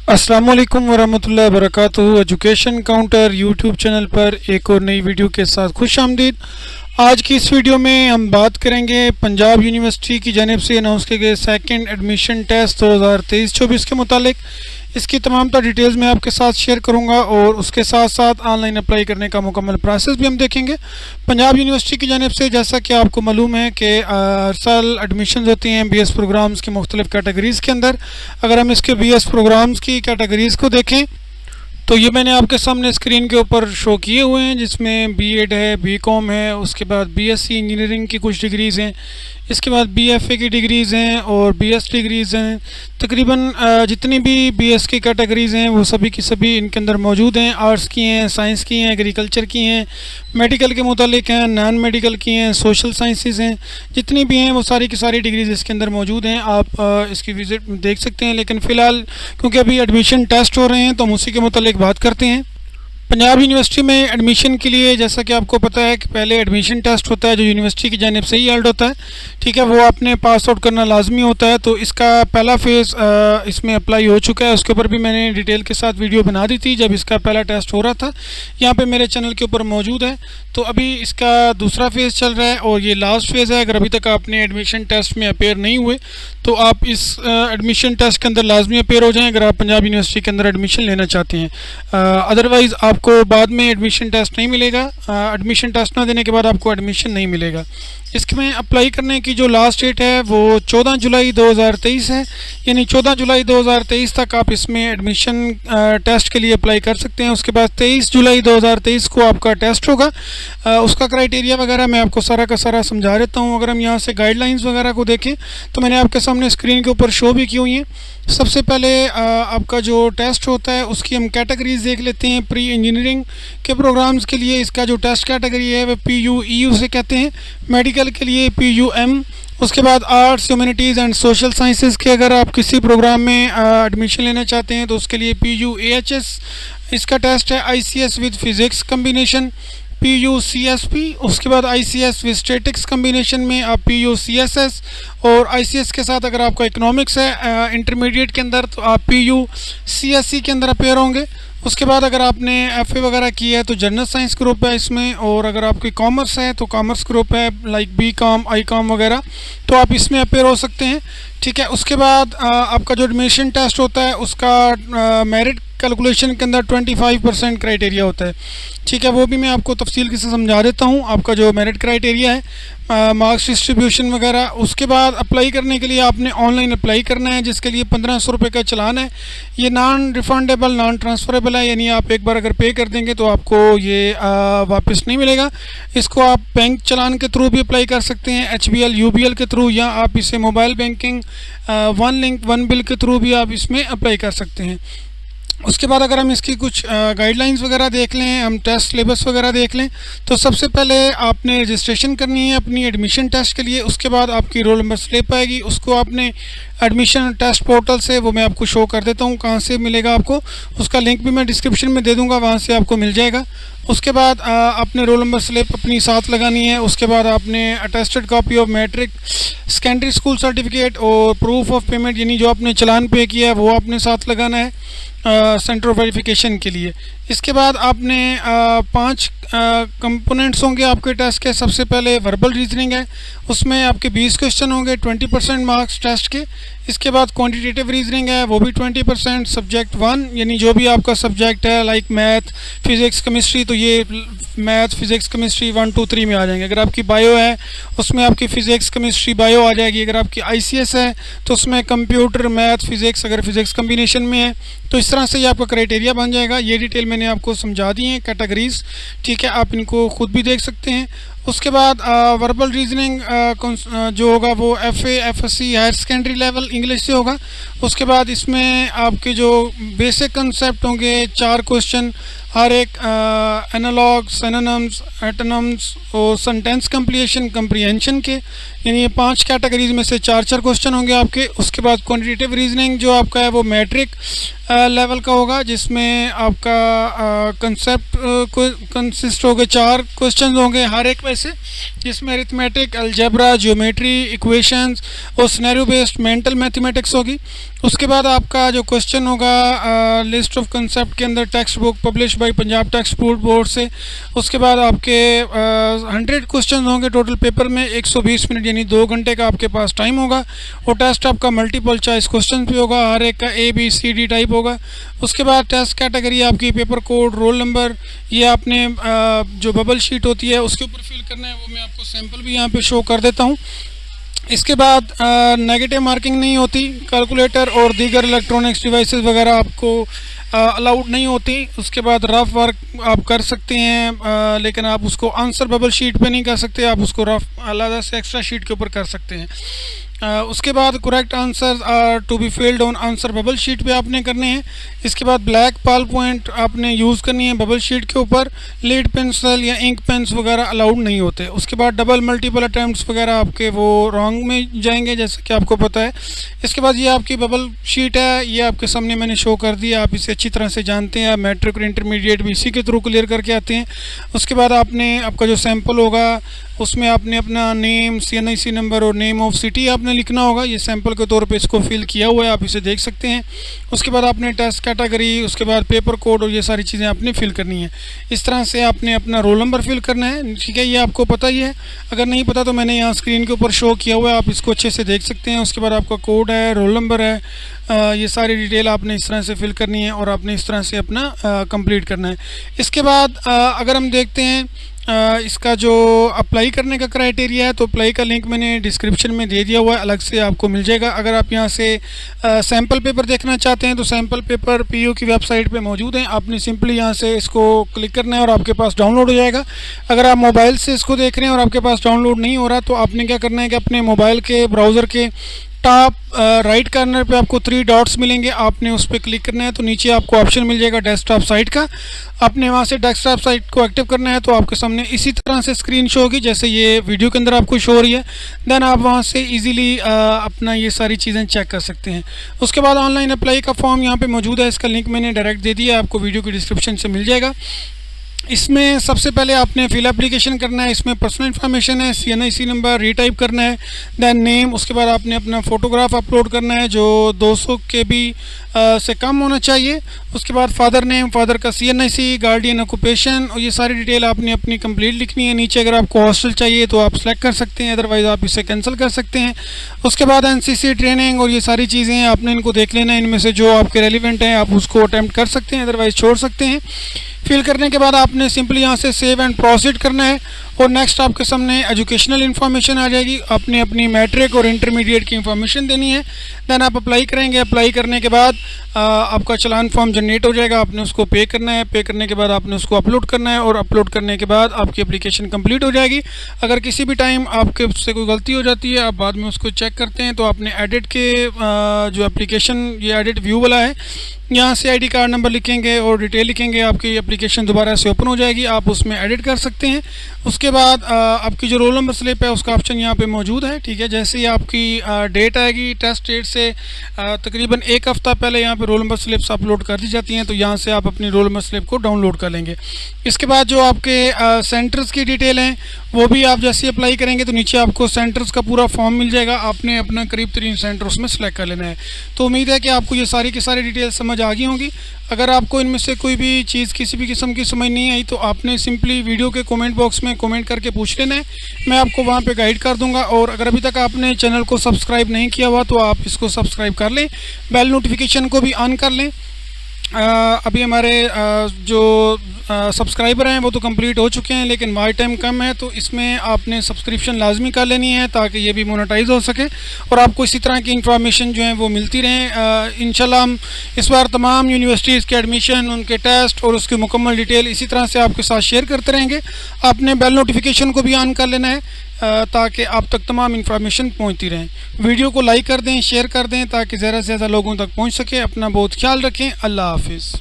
अस्सलाम वालेकुम वरहमतुल्लाहि वबरकातुहू। एजुकेशन काउंटर यूट्यूब चैनल पर एक और नई वीडियो के साथ खुश आमदीद। आज की इस वीडियो में हम बात करेंगे पंजाब यूनिवर्सिटी की जानिब से अनाउंस किए गए सेकंड एडमिशन टेस्ट 2023-24 के मुतालिक। इसकी तमाम तर डिटेल्स मैं आपके साथ शेयर करूंगा और उसके साथ साथ ऑनलाइन अप्लाई करने का मुकम्मल प्रोसेस भी हम देखेंगे। पंजाब यूनिवर्सिटी की जानिब से जैसा कि आपको मालूम है कि हर साल एडमिशन होती हैं बीएस प्रोग्राम्स की मुख्तलिफ कैटेगरीज़ के अंदर। अगर हम इसके बीएस प्रोग्राम्स की कैटेगरीज़ को देखें तो ये मैंने आपके सामने स्क्रीन के ऊपर शो किए हुए हैं, जिसमें बीएड है, बीकॉम है, उसके बाद बीएससी इंजीनियरिंग की कुछ डिग्रीज़ हैं, इसके बाद बीएफए की डिग्रीज़ हैं और बीएस डिग्रीज़ हैं। तकरीबन जितनी भी बीएस की कैटेगरीज़ हैं वो सभी की सभी इनके अंदर मौजूद हैं। आर्ट्स की हैं, साइंस की हैं, एग्रीकल्चर की हैं, मेडिकल के मुतालिक हैं, नॉन मेडिकल की हैं, सोशल साइंसेस हैं, जितनी भी हैं वो सारी की सारी डिग्रीज़ इसके अंदर मौजूद हैं। आप इसकी विज़िट देख सकते हैं। लेकिन फ़िलहाल क्योंकि अभी एडमिशन टेस्ट हो रहे हैं तो हम उसी के मुतालिक बात करते हैं। पंजाब यूनिवर्सिटी में एडमिशन के लिए जैसा कि आपको पता है कि पहले एडमिशन टेस्ट होता है जो यूनिवर्सिटी की जानिब से ही हेल्ड होता है, ठीक है। वो आपने पास आउट करना लाजमी होता है। तो इसका पहला फ़ेज़ इसमें अप्लाई हो चुका है। उसके ऊपर भी मैंने डिटेल के साथ वीडियो बना दी थी जब इसका पहला टेस्ट हो रहा था, यहाँ पे मेरे चैनल के ऊपर मौजूद है। तो अभी इसका दूसरा फ़ेज़ चल रहा है और ये लास्ट फेज़ है। अगर अभी तक आपने एडमिशन टेस्ट में अपेयर नहीं हुए तो आप इस एडमिशन टेस्ट के अंदर लाजमी अपेयर हो जाएं अगर आप पंजाब यूनिवर्सिटी के अंदर एडमिशन लेना चाहते हैं। अदरवाइज़ आपको बाद में एडमिशन टेस्ट नहीं मिलेगा। एडमिशन टेस्ट ना देने के बाद आपको एडमिशन नहीं मिलेगा। इसमें अप्लाई करने की जो लास्ट डेट है वो 14 जुलाई 2023 है, यानी 14 जुलाई 2023 तक आप इसमें एडमिशन टेस्ट के लिए अप्लाई कर सकते हैं। उसके बाद 23 जुलाई 2023 को आपका टेस्ट होगा। उसका क्राइटेरिया वगैरह मैं आपको सारा का सारा समझा देता हूँ। अगर हम यहाँ से गाइडलाइंस वगैरह को देखें तो मैंने आपके सामने स्क्रीन के ऊपर शो भी की हुई हैं। सबसे पहले आपका जो टेस्ट होता है उसकी हम कैटेगरीज देख लेते हैं। प्री इंजीनियरिंग के प्रोग्राम्स के लिए इसका जो टेस्ट कैटेगरी है वह PU-EU से कहते हैं, मेडिकल के लिए PUM। उसके बाद arts, humanities and social sciences के अगर आप किसी प्रोग्राम में एडमिशन लेना चाहते हैं तो उसके लिए PU-AHS इसका टेस्ट है। ICS with physics combination PU-CSP। उसके बाद ICS विद स्टैटिक्स कम्बिनेशन में आप PU-CSS और ICS के साथ अगर आपका इकोनॉमिक्स है इंटरमीडिएट के अंदर तो आप PU-CSE के अंदर अपेयर होंगे। उसके बाद अगर आपने FA वगैरह की है तो जनरल साइंस ग्रुप है इसमें, और अगर आपकी कॉमर्स है तो कॉमर्स ग्रुप है लाइक BCom, ICom वगैरह, तो आप इसमें अपेयर हो सकते हैं, ठीक है। उसके बाद आपका जो एडमिशन टेस्ट होता है उसका मेरिट कैलकुलेशन के अंदर 25% क्राइटेरिया होता है, ठीक है। वो भी मैं आपको तफसील से समझा देता हूँ। आपका जो मेरिट क्राइटेरिया है, मार्क्स डिस्ट्रीब्यूशन वगैरह। उसके बाद अप्लाई करने के लिए आपने ऑनलाइन अप्लाई करना है, जिसके लिए 1500 रुपये का चलान है। ये नॉन रिफंडेबल, नॉन ट्रांसफ़रेबल है, यानी आप एक बार अगर पे कर देंगे तो आपको ये वापस नहीं मिलेगा। इसको आप बैंक चलान के थ्रू भी अप्लाई कर सकते हैं, HBL, UBL के थ्रू, या आप इसे mobile banking one link one bill के थ्रू भी आप इसमें अप्लाई कर सकते हैं। उसके बाद अगर हम इसकी कुछ गाइडलाइंस वगैरह देख लें, हम टेस्ट सिलेबस वगैरह देख लें, तो सबसे पहले आपने रजिस्ट्रेशन करनी है अपनी एडमिशन टेस्ट के लिए। उसके बाद आपकी रोल नंबर स्लिप आएगी, उसको आपने एडमिशन टेस्ट पोर्टल से, वो मैं आपको शो कर देता हूँ कहाँ से मिलेगा आपको, उसका लिंक भी मैं डिस्क्रिप्शन में दे दूँगा, वहाँ से आपको मिल जाएगा। उसके बाद आपने रोल नंबर स्लिप अपनी साथ लगानी है। उसके बाद आपने attested copy of matric, secondary school certificate और प्रूफ ऑफ पेमेंट, यानी जो आपने चलान पे किया है वो आपने साथ लगाना है सेंटर वेरिफिकेशन के लिए। इसके बाद आपने 5 कंपोनेंट्स होंगे आपके टेस्ट के। सबसे पहले वर्बल रीजनिंग है, उसमें आपके 20 क्वेश्चन होंगे, 20% मार्क्स टेस्ट के। इसके बाद क्वांटिटेटिव रीजनिंग है, वो भी 20%। सब्जेक्ट 1 यानी जो भी आपका सब्जेक्ट है लाइक मैथ, फिज़िक्स, केमिस्ट्री, तो ये मैथ, फिज़िक्स, केमिस्ट्री 1, 2, 3 में आ जाएंगे। अगर आपकी बायो है उसमें आपकी फ़िज़िक्स, केमिस्ट्री, बायो आ जाएगी। अगर आपकी ICS है तो उसमें कंप्यूटर, मैथ, फिज़िक्स, अगर फिज़िक्स कम्बिनेशन में है तो इस तरह से ये आपका क्राइटेरिया बन जाएगा। ये डिटेल मैंने आपको समझा दी है कैटेगरीज़, ठीक है, आप इनको खुद भी देख सकते हैं। उसके बाद वर्बल रीजनिंग जो होगा वो FA, FSC higher secondary level English से होगा। उसके बाद इसमें आपके जो बेसिक कंसेप्ट होंगे 4 क्वेश्चन, हर एक एनालॉग, सिनोनिम्स, एंटोनिम्स और सेंटेंस कंप्रीहेंशन के, यानी ये 5 कैटेगरीज में से 4 क्वेश्चन होंगे आपके। उसके बाद क्वांटिटेटिव रीजनिंग जो आपका है वो मैट्रिक लेवल का होगा, जिसमें आपका कंसेप्ट कंसिस्ट हो गए 4 क्वेश्चन होंगे हर एक में से, जिसमें अरिथमेटिक, अलजेब्रा, ज्योमेट्री, इक्वेशंस और सिनेरियो बेस्ड मेंटल मैथमेटिक्स होगी। उसके बाद आपका जो क्वेश्चन होगा लिस्ट ऑफ कंसेप्ट के अंदर text book publish by Punjab text board से। उसके बाद आपके 100 क्वेश्चन होंगे टोटल पेपर में, 120 मिनट यानी 2 घंटे का आपके पास टाइम होगा। और टेस्ट आपका मल्टीपल चॉइस क्वेश्चन भी होगा, हर एक का ABCD टाइप होगा। उसके बाद टेस्ट कैटेगरी आपकी पेपर कोड, रोल नंबर, ये आपने जो बबल शीट होती है उसके ऊपर फिल करना है, वो मैं आपको सैम्पल भी यहाँ पे शो कर देता हूँ। इसके बाद नेगेटिव मार्किंग नहीं होती, कैलकुलेटर और दीगर इलेक्ट्रॉनिक्स डिवाइसेस वगैरह आपको अलाउड नहीं होती। उसके बाद रफ वर्क आप कर सकते हैं, लेकिन आप उसको आंसर बबल शीट पे नहीं कर सकते, आप उसको रफ अलग से एक्स्ट्रा शीट के ऊपर कर सकते हैं। उसके बाद correct answer to be filled on answer bubble sheet पे आपने करने हैं। इसके बाद ब्लैक पाल पॉइंट आपने यूज़ करनी है बबल शीट के ऊपर, लीड पेंसिल या इंक पेन्स वगैरह अलाउड नहीं होते। उसके बाद डबल मल्टीपल अटैम्प्ट्स वगैरह आपके वो रॉन्ग में जाएंगे, जैसे कि आपको पता है। इसके बाद ये आपकी बबल शीट है, ये आपके सामने मैंने शो कर दिया, आप इसे अच्छी तरह से जानते हैं, मैट्रिक और इंटरमीडिएट भी इसी के थ्रू क्लियर करके आते हैं। उसके बाद आपका जो सैम्पल होगा उसमें आपने अपना नेम, CNIC नंबर और नेम ऑफ सिटी आपने लिखना होगा। ये सैंपल के तौर पे इसको फिल किया हुआ है, आप इसे देख सकते हैं। उसके बाद आपने टेस्ट कैटेगरी, उसके बाद पेपर कोड और ये सारी चीज़ें आपने फिल करनी है। इस तरह से आपने अपना रोल नंबर फिल करना है, ठीक है। ये आपको पता ही है, अगर नहीं पता तो मैंने यहाँ स्क्रीन के ऊपर शो किया हुआ है, आप इसको अच्छे से देख सकते हैं। उसके बाद आपका कोड है, रोल नंबर है, ये सारी डिटेल आपने इस तरह से फिल करनी है और आपने इस तरह से अपना कंप्लीट करना है। इसके बाद अगर हम देखते हैं इसका जो अप्लाई करने का क्राइटेरिया है, तो अप्लाई का लिंक मैंने डिस्क्रिप्शन में दे दिया हुआ है, अलग से आपको मिल जाएगा। अगर आप यहाँ से सैम्पल पेपर देखना चाहते हैं तो सैम्पल पेपर PU की वेबसाइट पे मौजूद हैं, आपने सिंपली यहाँ से इसको क्लिक करना है और आपके पास डाउनलोड हो जाएगा। अगर आप मोबाइल से इसको देख रहे हैं और आपके पास डाउनलोड नहीं हो रहा, तो आपने क्या करना है कि अपने मोबाइल के ब्राउज़र के टॉप राइट कॉर्नर पे आपको 3 डॉट्स मिलेंगे, आपने उस पर क्लिक करना है, तो नीचे आपको ऑप्शन मिल जाएगा डेस्कटॉप साइट का। आपने वहाँ से डेस्कटॉप साइट को एक्टिव करना है, तो आपके सामने इसी तरह से स्क्रीन शो होगी जैसे ये वीडियो के अंदर आपको शो हो रही है। देन आप वहाँ से इजीली अपना ये सारी चीज़ें चेक कर सकते हैं। उसके बाद ऑनलाइन अप्लाई का फॉर्म यहाँ पे मौजूद है, इसका लिंक मैंने डायरेक्ट दे दिया है, आपको वीडियो की डिस्क्रिप्शन से मिल जाएगा। इसमें सबसे पहले आपने फिल एप्लीकेशन करना है, इसमें पर्सनल इन्फॉर्मेशन है, CNIC नंबर रीटाइप करना है, देन नेम। उसके बाद आपने अपना फ़ोटोग्राफ अपलोड करना है जो 200 KB से कम होना चाहिए। उसके बाद फादर नेम, फादर का CNIC, गार्डियन ऑक्यूपेशन और ये सारी डिटेल आपने अपनी कंप्लीट लिखनी है। नीचे अगर आपको हॉस्टल चाहिए तो आप सेलेक्ट कर सकते हैं, अदरवाइज़ आप इसे कैंसिल कर सकते हैं। उसके बाद NCC ट्रेनिंग और ये सारी चीज़ें आपने इनको देख लेना है, इनमें से जो आपके रेलिवेंट हैं आप उसको अटैम्प्ट कर सकते हैं, अदरवाइज़ छोड़ सकते हैं। फिल करने के बाद आपने सिंपली यहाँ से सेव एंड प्रोसीड करना है और नेक्स्ट आपके सामने एजुकेशनल इन्फॉर्मेशन आ जाएगी, आपने अपनी मैट्रिक और इंटरमीडिएट की इन्फॉर्मेशन देनी है। देन आप अप्लाई करेंगे, अप्लाई करने के बाद आपका चलान फॉर्म जनरेट हो जाएगा, आपने उसको पे करना है, पे करने के बाद आपने उसको अपलोड करना है और अपलोड करने के बाद आपकी एप्लीकेशन कंप्लीट हो जाएगी। अगर किसी भी टाइम आपके उससे कोई गलती हो जाती है, आप बाद में उसको चेक करते हैं, तो आपने एडिट के जो एप्लीकेशन ये एडिट व्यू वाला है, यहाँ से ID कार्ड नंबर लिखेंगे और डिटेल लिखेंगे, आपकी एप्लीकेशन दोबारा से ओपन हो जाएगी, आप उसमें एडिट कर सकते हैं। उसके बाद आपकी जो रोल नंबर स्लिप है उसका ऑप्शन यहाँ पे मौजूद है, ठीक है। जैसे ही आपकी डेट आएगी, टेस्ट डेट से तकरीबन 1 हफ़्ता पहले यहाँ पे रोल नंबर स्लिप्स अपलोड कर दी जाती हैं, तो यहाँ से आप अपनी रोल नंबर स्लिप को डाउनलोड कर लेंगे। इसके बाद जो आपके सेंटर्स की डिटेल हैं वो भी आप जैसे अप्लाई करेंगे तो नीचे आपको सेंटर्स का पूरा फॉर्म मिल जाएगा, आपने अपना करीब 3 सेंटर उसमें सेलेक्ट कर लेना है। तो उम्मीद है कि आपको ये सारी की सारी डिटेल समझ आ गई होंगी। अगर आपको इनमें से कोई भी चीज़ किसी भी किस्म की समझ नहीं आई तो आपने सिंपली वीडियो के कमेंट बॉक्स में कमेंट करके पूछ लेना है, मैं आपको वहाँ पे गाइड कर दूंगा। और अगर अभी तक आपने चैनल को सब्सक्राइब नहीं किया हुआ तो आप इसको सब्सक्राइब कर लें, बेल नोटिफिकेशन को भी ऑन कर लें। अभी हमारे जो सब्सक्राइबर हैं वो तो कंप्लीट हो चुके हैं, लेकिन वाई टाइम कम है, तो इसमें आपने सब्सक्रिप्शन लाजमी कर लेनी है ताकि ये भी मोनेटाइज हो सके और आपको इसी तरह की इंफॉर्मेशन जो है वो मिलती रहें। इंशाल्लाह हम इस बार तमाम यूनिवर्सिटीज़ के एडमिशन, उनके टेस्ट और उसकी मुकम्मल डिटेल इसी तरह से आपके साथ शेयर करते रहेंगे। आपने बेल नोटिफिकेशन को भी ऑन कर लेना है ताकि आप तक तमाम इंफॉर्मेशन पहुंचती रहें। वीडियो को लाइक कर दें, शेयर कर दें ताकि ज़्यादा से ज़्यादा लोगों तक पहुंच सके। अपना बहुत ख्याल रखें। अल्लाह हाफिज़।